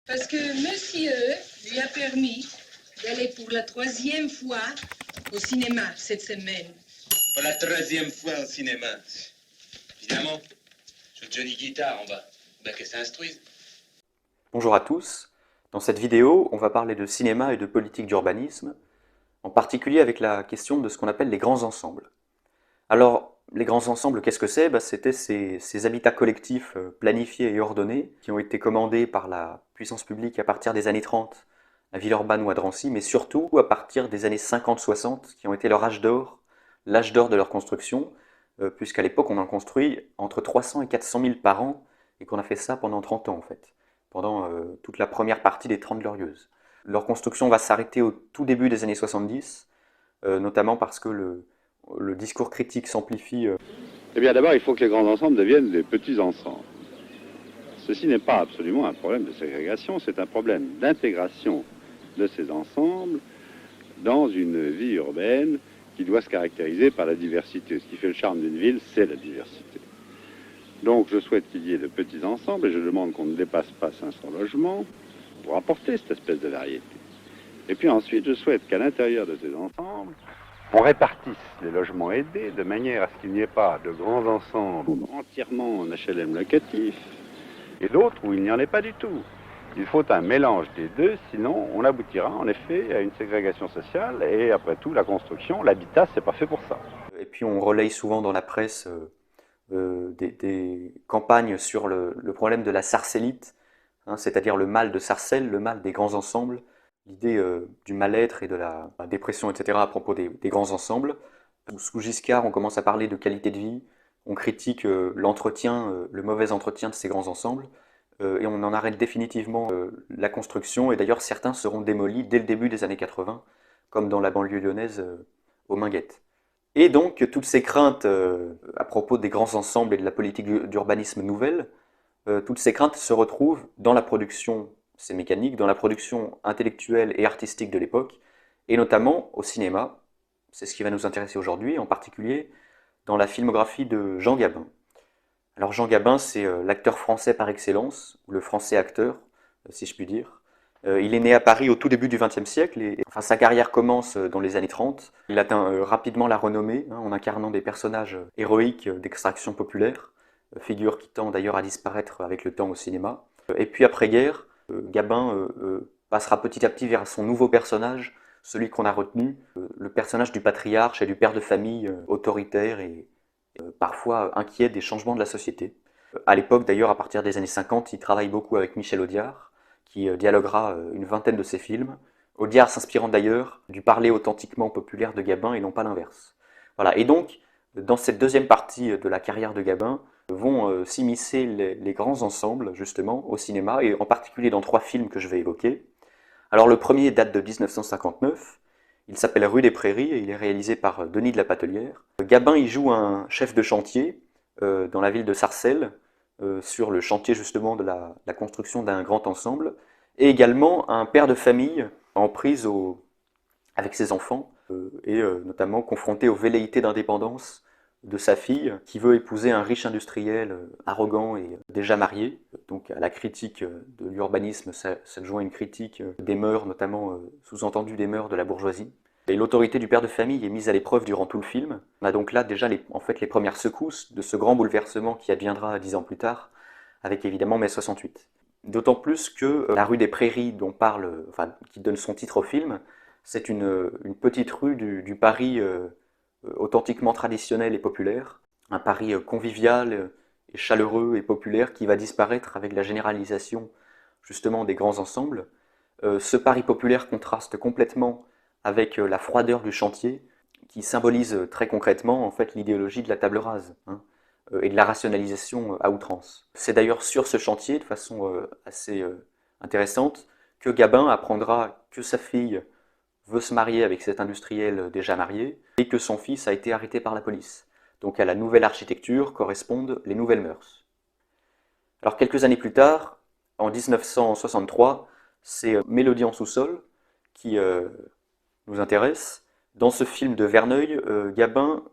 Parce que monsieur lui a permis d'aller pour la 3e fois au cinéma cette semaine. Pour la 13e fois au cinéma. Évidemment, je joue Johnny Guitare en bas. Ben que ça instruise. Bonjour à tous. Dans cette vidéo, on va parler de cinéma et de politique d'urbanisme, en particulier avec la question de ce qu'on appelle les grands ensembles. Alors, les grands ensembles, qu'est-ce que c'est? C'était ces habitats collectifs planifiés et ordonnés qui ont été commandés par la puissance publique à partir des années 30 à Villeurbanne ou à Drancy, mais surtout à partir des années 50-60 qui ont été leur âge d'or, l'âge d'or de leur construction, puisqu'à l'époque on en construit entre 300 et 400 000 par an et qu'on a fait ça pendant 30 ans en fait, pendant toute la première partie des 30 Glorieuses. Leur construction va s'arrêter au tout début des années 70, notamment parce que le discours critique s'amplifie. Eh bien d'abord, il faut que les grands ensembles deviennent des petits ensembles. Ceci n'est pas absolument un problème de ségrégation, c'est un problème d'intégration de ces ensembles dans une vie urbaine qui doit se caractériser par la diversité. Ce qui fait le charme d'une ville, c'est la diversité. Donc je souhaite qu'il y ait de petits ensembles et je demande qu'on ne dépasse pas 500 logements pour apporter cette espèce de variété. Et puis ensuite, je souhaite qu'à l'intérieur de ces ensembles, on répartisse les logements aidés de manière à ce qu'il n'y ait pas de grands ensembles entièrement en HLM locatif et d'autres où il n'y en ait pas du tout. Il faut un mélange des deux, sinon on aboutira en effet à une ségrégation sociale et après tout la construction, l'habitat, c'est pas fait pour ça. Et puis on relaye souvent dans la presse des campagnes sur le problème de la sarcellite, hein, c'est-à-dire le mal de Sarcelles, le mal des grands ensembles, l'idée du mal-être et de la dépression, etc. à propos des grands ensembles. Sous Giscard, on commence à parler de qualité de vie, on critique l'entretien, le mauvais entretien de ces grands ensembles, et on en arrête définitivement la construction, et d'ailleurs certains seront démolis dès le début des années 80, comme dans la banlieue lyonnaise aux Minguettes. Et donc toutes ces craintes à propos des grands ensembles et de la politique d'urbanisme nouvelle, toutes ces craintes se retrouvent dans la production, c'est mécanique, dans la production intellectuelle et artistique de l'époque, et notamment au cinéma. C'est ce qui va nous intéresser aujourd'hui, en particulier dans la filmographie de Jean Gabin. Alors Jean Gabin, c'est l'acteur français par excellence, ou le français acteur, si je puis dire. Il est né à Paris au tout début du XXe siècle, et enfin, sa carrière commence dans les années 30. Il atteint rapidement la renommée, hein, en incarnant des personnages héroïques d'extraction populaire, figure qui tend d'ailleurs à disparaître avec le temps au cinéma. Et puis après-guerre, Gabin passera petit à petit vers son nouveau personnage, celui qu'on a retenu, le personnage du patriarche et du père de famille autoritaire et parfois inquiet des changements de la société. À l'époque d'ailleurs, à partir des années 50, il travaille beaucoup avec Michel Audiard, qui dialoguera une vingtaine de ses films. Audiard s'inspirant d'ailleurs du parler authentiquement populaire de Gabin et non pas l'inverse. Voilà. Et donc, dans cette deuxième partie de la carrière de Gabin, vont s'immiscer les grands ensembles, justement, au cinéma, et en particulier dans 3 films que je vais évoquer. Alors le premier date de 1959, il s'appelle Rue des Prairies, et il est réalisé par Denis de la Patelière. Gabin y joue un chef de chantier dans la ville de Sarcelles, sur le chantier justement de la construction d'un grand ensemble, et également un père de famille en prise avec ses enfants, et notamment confronté aux velléités d'indépendance de sa fille, qui veut épouser un riche industriel arrogant et déjà marié. Donc à la critique de l'urbanisme s'adjoint une critique des mœurs, notamment sous-entendu des mœurs de la bourgeoisie. Et l'autorité du père de famille est mise à l'épreuve durant tout le film. On a donc là déjà en fait les premières secousses de ce grand bouleversement qui adviendra 10 ans plus tard, avec évidemment mai 68. D'autant plus que la rue des Prairies dont parle, enfin, qui donne son titre au film, c'est une petite rue du Paris authentiquement traditionnel et populaire, un Paris convivial et chaleureux et populaire qui va disparaître avec la généralisation justement des grands ensembles. Ce Paris populaire contraste complètement avec la froideur du chantier qui symbolise très concrètement en fait l'idéologie de la table rase, hein, et de la rationalisation à outrance. C'est d'ailleurs sur ce chantier, de façon assez intéressante, que Gabin apprendra que sa fille veut se marier avec cet industriel déjà marié, et que son fils a été arrêté par la police. Donc à la nouvelle architecture correspondent les nouvelles mœurs. Alors quelques années plus tard, en 1963, c'est Mélodie en sous-sol qui nous intéresse. Dans ce film de Verneuil, Gabin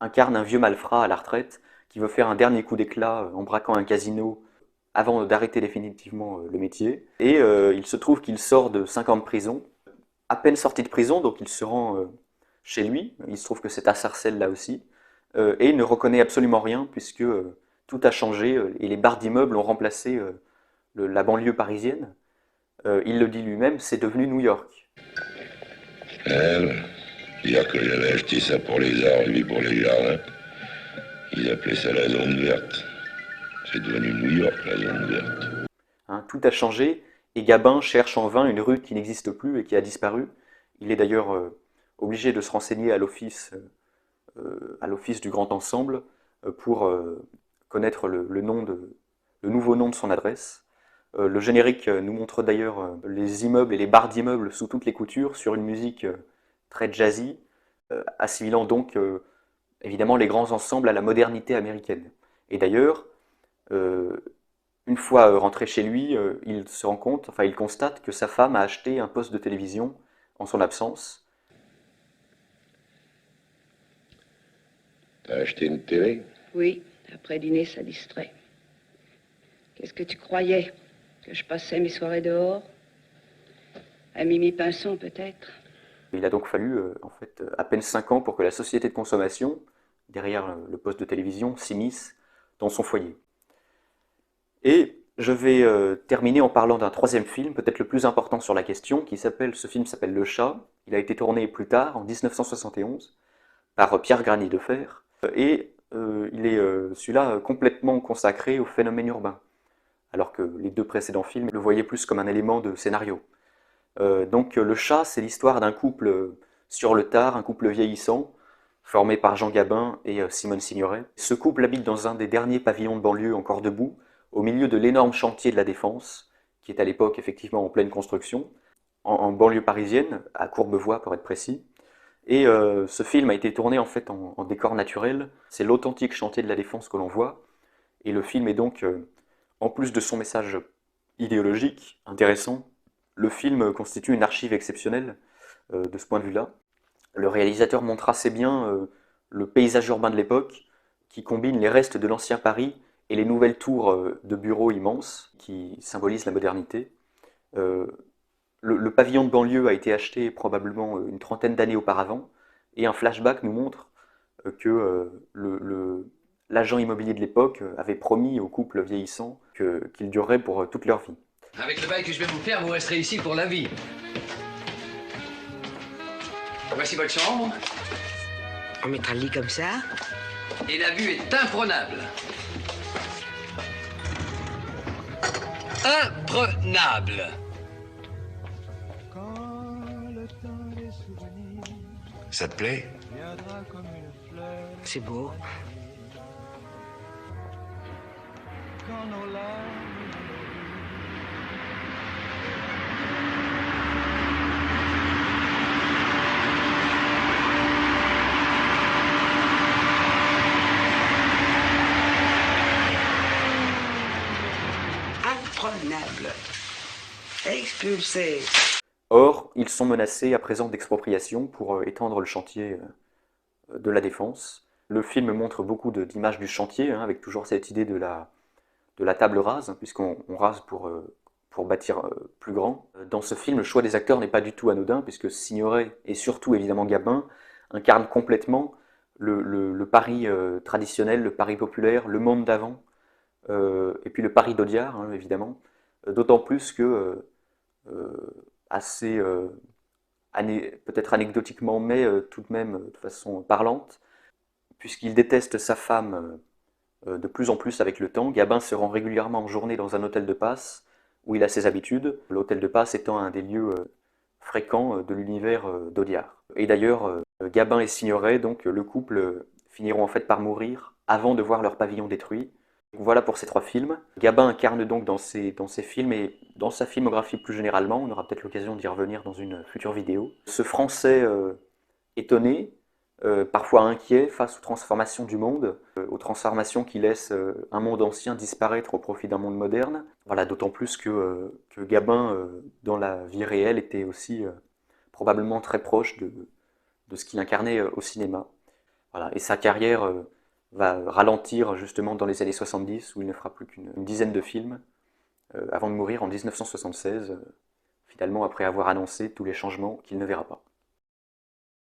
incarne un vieux malfrat à la retraite qui veut faire un dernier coup d'éclat en braquant un casino avant d'arrêter définitivement le métier. Et il se trouve qu'il sort de 5 ans de prison. À peine sorti de prison, donc il se rend chez lui. Il se trouve que c'est à Sarcelles là aussi. Et il ne reconnaît absolument rien puisque tout a changé et les barres d'immeubles ont remplacé la banlieue parisienne. Il le dit lui-même, c'est devenu New York. Dire que j'avais acheté ça pour les arts, lui pour les jardins. Ils appelaient ça la zone verte. C'est devenu New York, la zone verte. Hein, tout a changé et Gabin cherche en vain une rue qui n'existe plus et qui a disparu. Il est d'ailleurs obligé de se renseigner à l'office du Grand Ensemble pour connaître le nouveau nom de son adresse. Le générique nous montre d'ailleurs les immeubles et les barres d'immeubles sous toutes les coutures sur une musique très jazzy, assimilant donc évidemment les grands ensembles à la modernité américaine. Et d'ailleurs, une fois rentré chez lui, il se rend compte, enfin il constate que sa femme a acheté un poste de télévision en son absence. T'as acheté une télé? Oui, après dîner, ça distrait. Qu'est-ce que tu croyais? Que je passais mes soirées dehors? À Mimi Pinson, peut-être? Il a donc fallu en fait à peine 5 ans pour que la société de consommation, derrière le poste de télévision, s'immisce dans son foyer. Et je vais terminer en parlant d'un troisième film, peut-être le plus important sur la question, ce film s'appelle Le Chat. Il a été tourné plus tard, en 1971, par Pierre Grany de Fer, et il est celui-là complètement consacré au phénomène urbain, alors que les deux précédents films le voyaient plus comme un élément de scénario. Donc Le Chat, c'est l'histoire d'un couple sur le tard, un couple vieillissant, formé par Jean Gabin et Simone Signoret. Ce couple habite dans un des derniers pavillons de banlieue encore debout, au milieu de l'énorme chantier de la Défense, qui est à l'époque effectivement en pleine construction, en banlieue parisienne, à Courbevoie pour être précis. Et ce film a été tourné en fait en décor naturel. C'est l'authentique chantier de la Défense que l'on voit. Et le film est donc, en plus de son message idéologique intéressant, le film constitue une archive exceptionnelle de ce point de vue-là. Le réalisateur montre assez bien le paysage urbain de l'époque, qui combine les restes de l'ancien Paris et les nouvelles tours de bureaux immenses qui symbolisent la modernité. Le pavillon de banlieue a été acheté probablement une trentaine d'années auparavant, et un flashback nous montre que l'agent immobilier de l'époque avait promis au couple vieillissant qu'il durerait pour toute leur vie. Avec le bail que je vais vous faire, vous resterez ici pour la vie. Voici votre chambre. On mettra le lit comme ça. Et la vue est imprenable. Imprenable. Ça te plaît? C'est beau. Imprenable. Expulsé. Or, ils sont menacés à présent d'expropriation pour étendre le chantier de la Défense. Le film montre beaucoup d'images du chantier, hein, avec toujours cette idée de la table rase, hein, puisqu'on rase pour bâtir plus grand. Dans ce film, le choix des acteurs n'est pas du tout anodin, puisque Signoret et surtout évidemment Gabin incarnent complètement le Paris traditionnel, le Paris populaire, le monde d'avant, et puis le Paris d'Audiard, hein, évidemment. D'autant plus que, assez peut-être anecdotiquement, mais tout de même de façon parlante, puisqu'il déteste sa femme de plus en plus avec le temps. Gabin se rend régulièrement en journée dans un hôtel de passe où il a ses habitudes, l'hôtel de passe étant un des lieux fréquents de l'univers d'Audiard. Et d'ailleurs, Gabin et Signoret, donc le couple, finiront en fait par mourir avant de voir leur pavillon détruit. Voilà pour ces 3 films. Gabin incarne donc dans ces films et dans sa filmographie plus généralement, on aura peut-être l'occasion d'y revenir dans une future vidéo, ce Français étonné, parfois inquiet face aux transformations du monde, aux transformations qui laissent un monde ancien disparaître au profit d'un monde moderne. Voilà, d'autant plus que Gabin, dans la vie réelle, était aussi probablement très proche de ce qu'il incarnait au cinéma. Voilà, et sa carrière va ralentir justement dans les années 70, où il ne fera plus qu'une dizaine de films, avant de mourir en 1976, finalement après avoir annoncé tous les changements qu'il ne verra pas.